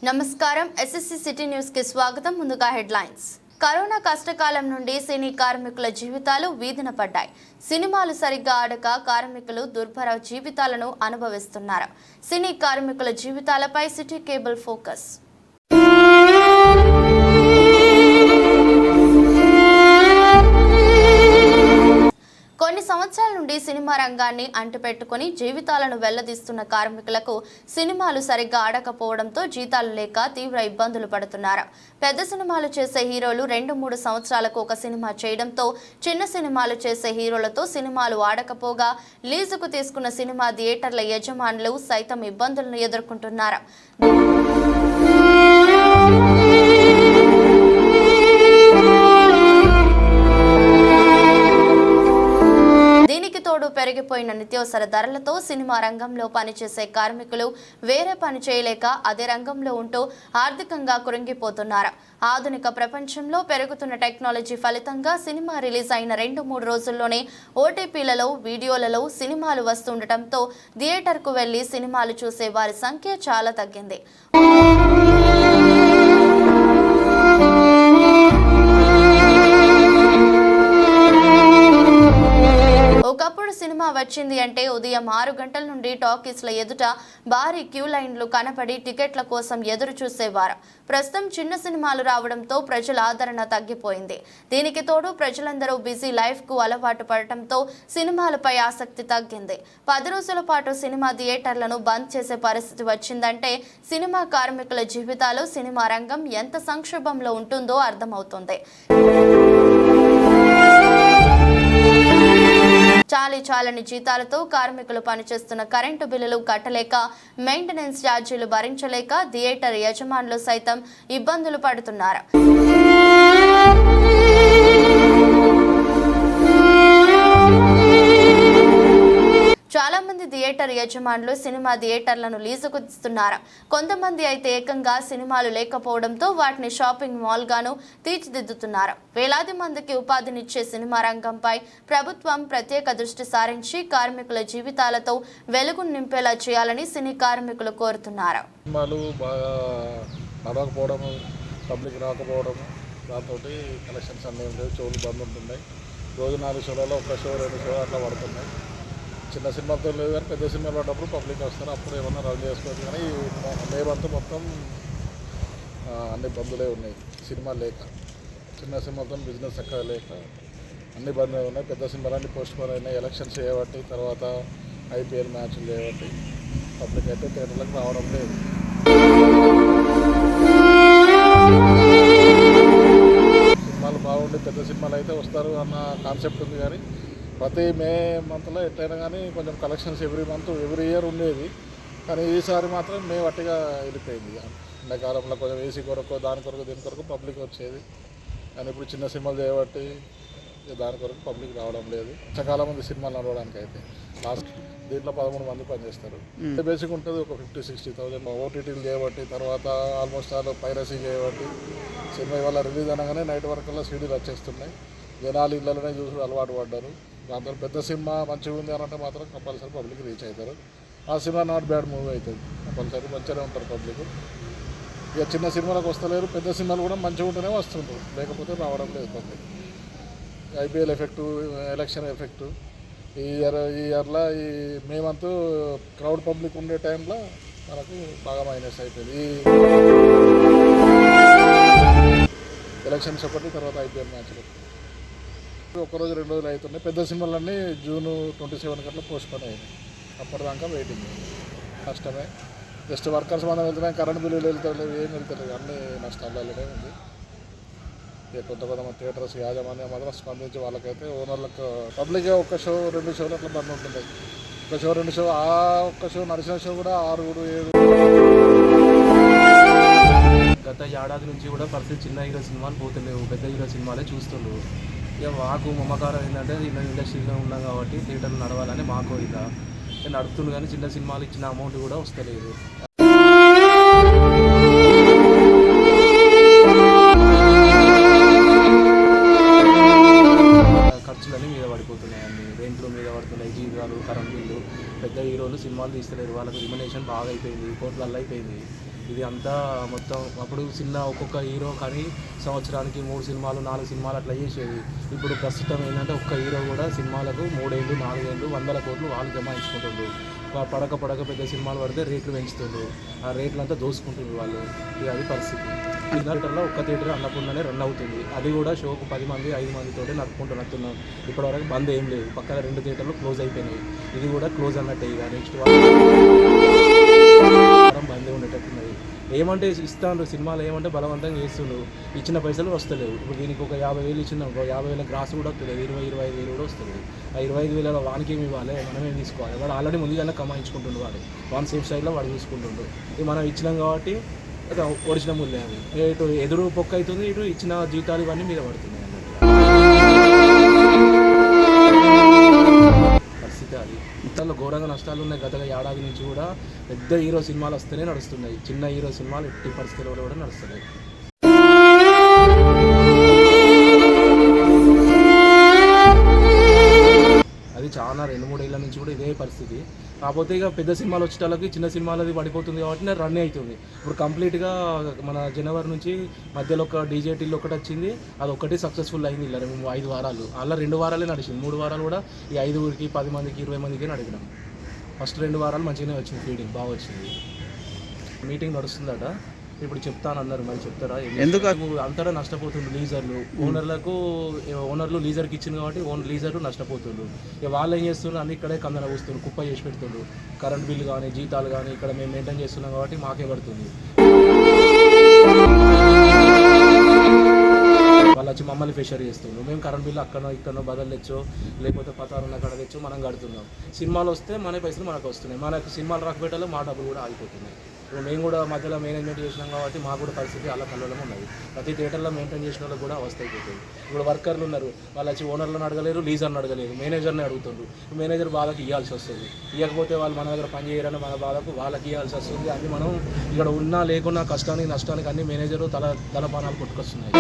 నమస్కారం SSC city news కి స్వాగతం. ముందుగా హెడ్లైన్స్. కరోనా కష్టకాలం నుండి సినీ కార్మికుల జీవితాలు వీధిన పడ్డాయి. సినిమాలు సరిగ్గా ఆడక కార్మికులు దుర్భర జీవితాలను అనుభవిస్తున్నారు. సినీ కార్మికుల జీవితాలపై సిటీ కేబుల్ ఫోకస్. కొన్ని సంవత్సరాల నుండి సినిమా రంగాన్ని అంటిపెట్టుకుని జీవితాలను వెల్లదీస్తున్న కార్మికులకు సినిమాలు సరిగ్గా ఆడకపోవడంతో జీతాలు లేక తీవ్ర ఇబ్బందులు పడుతున్నారు. పెద్ద సినిమాలు చేసే హీరోలు 2-3 సంవత్సరాలకు ఒక సినిమా చేయడంతో చిన్న సినిమాలు చేసే హీరోలతో సినిమాలు ఆడకపోగా లీజుకు తీసుకున్న సినిమా థియేటర్ల యజమానులు సైతం ఇబ్బందులను ఎదుర్కొంటున్నారు. పెరిగిపోయిన నిత్యావసర ధరలతో సినిమా రంగంలో పనిచేసే కార్మికులు వేరే పని చేయలేక అదే రంగంలో ఉంటూ ఆర్థికంగా కృంగిపోతున్నారు. ఆధునిక ప్రపంచంలో పెరుగుతున్న టెక్నాలజీ ఫలితంగా సినిమా రిలీజ్ అయిన 2-3 రోజుల్లోనే ఓటీపీలలో వీడియోలలో సినిమాలు వస్తుండటంతో థియేటర్కు వెళ్లి సినిమాలు చూసే వారి సంఖ్య చాలా తగ్గింది. ఒకప్పుడు సినిమా వచ్చింది అంటే ఉదయం 6 గంటల నుండి టాకీస్ల ఎదుట భారీ క్యూ లైన్లు కనపడి టికెట్ల కోసం ఎదురు చూసేవారు. ప్రస్తుతం చిన్న సినిమాలు రావడంతో ప్రజల ఆదరణ తగ్గిపోయింది. దీనికి తోడు ప్రజలందరూ బిజీ లైఫ్ కు అలవాటు పడటంతో సినిమాలపై ఆసక్తి తగ్గింది. 10 రోజుల పాటు సినిమా థియేటర్లను బంద్ చేసే పరిస్థితి వచ్చిందంటే సినిమా కార్మికుల జీవితాలు, సినిమా రంగం ఎంత సంక్షోభంలో ఉంటుందో అర్థమవుతుంది. చాలని జీతాలతో కార్మికులు పనిచేస్తున్న కరెంటు బిల్లులు కట్టలేక, మెయింటెనెన్స్ ఛార్జీలు భరించలేక థియేటర్ యజమానులు సైతం ఇబ్బందులు పడుతున్నారు. చాలా మంది థియేటర్ యజమానులు సినిమా థియేటర్లను లీజుకు ఇస్తున్నారు. కొంతమంది అయితే ఏకంగా సినిమాలు లేకపోవడంతో వాటిని షాపింగ్ మాల్ గాను తీర్చిదిద్దుతున్నారు. వేలాది మందికి ఉపాధినిచ్చే సినిమా రంగంపై ప్రభుత్వం ప్రత్యేక దృష్టి సారించి కార్మికుల జీవితాలతో వెలుగు నింపేలా చేయాలని సినీ కార్మికులు కోరుతున్నారు. పబ్లిక్ రాకపోవడం, దాంతో కలెక్షన్స్ అన్నీ ఉండేవి, షోలు బంద్ ఉంటున్నాయి. రోజు 4 షోలలో 1 షో 2 షో అట్లా పడుతున్నాయి. చిన్న సినిమాతో లేదు కానీ పెద్ద సినిమాలు పడ్డప్పుడు పబ్లిక్ వస్తారు, అప్పుడు ఏమన్నా రన్ చేసుకోవచ్చు. కానీ మే మంత్ మొత్తం అన్ని బంధులే ఉన్నాయి. సినిమా లేక, చిన్న సినిమాతో బిజినెస్ ఎక్కడ లేక అన్ని బంధులే ఉన్నాయి. పెద్ద సినిమాలన్నీ పోస్ట్ పోన్ అయినాయి. ఎలక్షన్స్ చేయబట్టి, తర్వాత ఐపీఎల్ మ్యాచ్లు చేయబట్టి పబ్లిక్ అయితే థియేటర్లకు రావడం లేదు. సినిమాలు బాగుండి పెద్ద సినిమాలు అయితే వస్తారు అన్న కాన్సెప్ట్ ఉంది. కానీ ప్రతి మే మంత్లో ఎట్లయినా కానీ కొంచెం కలెక్షన్స్ ఎవ్రీ ఇయర్ ఉండేది. కానీ ఈసారి మాత్రం మే వట్టిగా వెళ్ళిపోయింది. ఎండాకాలంలో కొంచెం ఏసీ కొరకు, దీని కొరకు పబ్లిక్ వచ్చేది. కానీ ఇప్పుడు చిన్న సినిమాలు చేయబట్టి దాని కొరకు పబ్లిక్ రావడం లేదు. చాలా మంది సినిమాలు నడవడానికి అయితే లాస్ట్ దీంట్లో 13 మంది పనిచేస్తారు. బేసిక్ ఉంటుంది ఒక 50-60,000. ఓటీటీలు చేయబట్టి, తర్వాత ఆల్మోస్ట్ పైరసీ చేయబట్టి సినిమా ఇవాళ రిలీజ్ అనగానే నైట్ వరకల్లా సీడీలు వచ్చేస్తున్నాయి. జనాలు ఇళ్ళలోనే చూసి అలవాటు పడ్డారు. దాంతో పెద్ద సినిమా మంచిగా ఉంది అనంటే మాత్రం కంపల్సరీ పబ్లిక్ రీచ్ అవుతారు. ఆ సినిమా నాట్ బ్యాడ్ మూవీ అవుతుంది, కంపల్సరీ మంచిగానే ఉంటారు పబ్లిక్. ఇక చిన్న సినిమాలకు వస్తలేరు, పెద్ద సినిమాలు కూడా మంచిగా ఉంటేనే వస్తుంటారు, లేకపోతే రావడం లేదు public. IPL effect, election effect, ఈ ఇయర్లో ఈ మే మంత్ క్రౌడ్ పబ్లిక్ ఉండే టైంలో మనకు బాగా మైనస్ అయిపోయింది. ఈ ఎలక్షన్స్ ఒకటి, తర్వాత ఐపీఎల్ మ్యాచ్లు ఒకరోజు 2 రోజులు అవుతున్నాయి. పెద్ద సినిమాలన్నీ జూన్ 27 గంటల పోస్ట్ పోన్ అయినాయి. అప్పటిదాకా వెయిటింగ్, కష్టమే. జస్ట్ వర్కర్స్ మనం వెళ్తున్నాం, కరెంట్ బిల్లులు వెళ్తలేవు, ఏం వెళ్తలేవు, అన్నీ నష్టాలలోనే ఉంది. ఇక కొంతమంది థియేటర్స్ యాజమాన్యం మాత్రం స్పందించి వాళ్ళకైతే ఓనర్లకు పబ్లిక్గా 1 షో 2 షోలు అట్లా బంద్ ఉంటున్నాయి. 1 షో 2 షో, ఆ 1 షో నడిచిన షో కూడా 6-7. గత ఏడాది నుంచి కూడా పరిస్థితి చిన్న హీరో సినిమాలు పోతలేవు, పెద్ద హీరో సినిమాలే చూస్తుండ్రు. ఇక మాకు మమకారం ఏంటంటే ఇండస్ట్రీలో ఉన్నాం కాబట్టి థియేటర్లు నడవాలని మాకు ఇక నడుపుతుంది. కానీ చిన్న సినిమాలు ఇచ్చిన అమౌంట్ కూడా వస్తలేదు. ఖర్చులన్నీ మీద పడిపోతున్నాయి, రెంట్లు మీద పడుతున్నాయి, జీతాలు, కరెంట్ బిల్లు. పెద్ద హీరోలు సినిమాలు తీస్తలేరు, వాళ్ళకు రిమినేషన్ బాగా అయిపోయింది, కోట్లల్లో అయిపోయింది. ఇది అంతా మొత్తం అప్పుడు చిన్న ఒక్కొక్క హీరో కానీ సంవత్సరానికి 3 సినిమాలు 4 సినిమాలు అట్లా చేసేది. ఇప్పుడు ప్రస్తుతం ఏంటంటే ఒక్క హీరో కూడా సినిమాలకు 3 ఏళ్ళు 4 ఏళ్ళు 100 కోట్లు వాళ్ళు జమాయించుకుంటుండ్రు. పడక పెద్ద సినిమాలు పడితే రేట్లు పెంచుతుండ్రు. ఆ రేట్లు అంతా దోసుకుంటుండ్రు వాళ్ళు. ఇక అది పరిస్థితి. థియేటర్లో ఒక్క థియేటర్ అన్నకుండానే రన్ అవుతుంది. అది కూడా షోకు 10 మంది 5 మందితోటి నడుపుకుంటున్నాం. ఇప్పటివరకు బంద్ ఏం లేదు. పక్కన 2 థియేటర్లు క్లోజ్ అయిపోయినాయి. ఇది కూడా క్లోజ్ అన్నట్టే. ఇక నెక్స్ట్ బంద్ ఉండేటట్టున్నది. ఏమంటే ఇస్తాను సినిమాలు ఏమంటే బలవంతంగా చేస్తుండ్రు. ఇచ్చిన పైసలు వస్తలేవు. ఇప్పుడు దీనికి ఒక 50,000 ఇచ్చిన 50,000 గ్రాస్ కూడా వస్తలేదు. 20,000-25,000 కూడా వస్తుంది. ఆ 25,000 వానికి ఏమి ఇవ్వాలి, మనమే తీసుకోవాలి. వాడు ఆల్రెడీ ముందుగానే కమాయించుకుంటుండు. వాడు సేఫ్ సైడ్లో వాడు చూసుకుంటుండు. ఇది మనం ఇచ్చినాం కాబట్టి ఒరిజినల్ మూల్యం అది. ఇటు ఎదురు పొక్క అవుతుంది, ఇటు ఇచ్చిన జీతాలు ఇవన్నీ మీద పడుతున్నాయి అన్నట్టు పరిస్థితి. అది ఇంతలో ఘోరంగా నష్టాలు ఉన్నాయి. గత ఏడాది నుంచి కూడా పెద్ద హీరో సినిమాలు వస్తేనే నడుస్తున్నాయి. చిన్న హీరో సినిమాలు ఎట్టి పరిస్థితుల్లో కూడా నడుస్తున్నాయి. అది చాలా 2-3 ఏళ్ళ నుంచి కూడా ఇదే పరిస్థితి. కాకపోతే ఇక పెద్ద సినిమాలు వచ్చేటోళ్ళకి చిన్న సినిమాలది పడిపోతుంది కాబట్టి రన్ అవుతుంది. ఇప్పుడు కంప్లీట్గా మన జనవరి నుంచి మధ్యలో ఒక డీజేటీలో ఒకటి వచ్చింది. అది ఒకటి సక్సెస్ఫుల్ అయింది. ఇలా 5 వారాలు అలా 2 వారాలే నడిచింది. 3 వారాలు కూడా ఈ 5కి 10 మందికి 20 మందికి నడిపినాం. ఫస్ట్ 2 వారాలు మంచిగానే వచ్చింది. ఫీడింగ్ బాగా వచ్చింది. మీటింగ్ నడుస్తుందట. ఇప్పుడు చెప్తానన్నారు. మరి చెప్తారా? ఎందుకు అంతటా నష్టపోతుండ్రు లీజర్లు. ఓనర్లు లీజర్కి ఇచ్చింది కాబట్టి లీజర్లు నష్టపోతుండ్రు. ఇక వాళ్ళు ఏం చేస్తున్నారు, అన్ని ఇక్కడే కందన పోస్తుండ్రు, కుప్ప చేసి పెడుతుండ్రు. కరెంట్ బిల్లు కానీ జీతాలు కానీ ఇక్కడ మేము మెయింటైన్ చేస్తున్నాం కాబట్టి మాకే పడుతుంది. వాళ్ళు వచ్చి మమ్మల్ని ప్రెషర్ చేస్తుండ్రు. మేము కరెంట్ బిల్లు ఇక్కడనో బదులు తెచ్చో లేకపోతే పతారున్న అక్కడ తెచ్చో మనం కడుతున్నాం. సినిమాలు వస్తే మన పైసలు మనకు వస్తున్నాయి. మనకు సినిమాలు రాకపోయేటలో మా డబ్బులు కూడా ఆగిపోతున్నాయి. ఇప్పుడు మేము కూడా మధ్యలో మేనేజ్మెంట్ చేసినాం కాబట్టి మాకు కూడా పరిస్థితి అలా కలవడం ఉన్నది. ప్రతి థియేటర్లో మెయింటైన్ చేసిన వాళ్ళకి కూడా అవస్థ అయిపోతుంది. ఇప్పుడు వర్కర్లు ఉన్నారు, వాళ్ళు వచ్చి ఓనర్లను అడగలేరు, లీజర్ని అడగలేరు, మేనేజర్ని అడుగుతుండ్రు. మేనేజర్ బాధకు ఇవ్వాల్సి వస్తుంది. ఇవ్వకపోతే వాళ్ళు మన దగ్గర పని చేయరని మన బాధకు వాళ్ళకి ఇవ్వాల్సి వస్తుంది. అది మనం ఇక్కడ ఉన్నా లేకున్నా కష్టానికి నష్టానికి అన్ని మేనేజర్లు తలపానాలు కొట్టుకొస్తున్నాయి.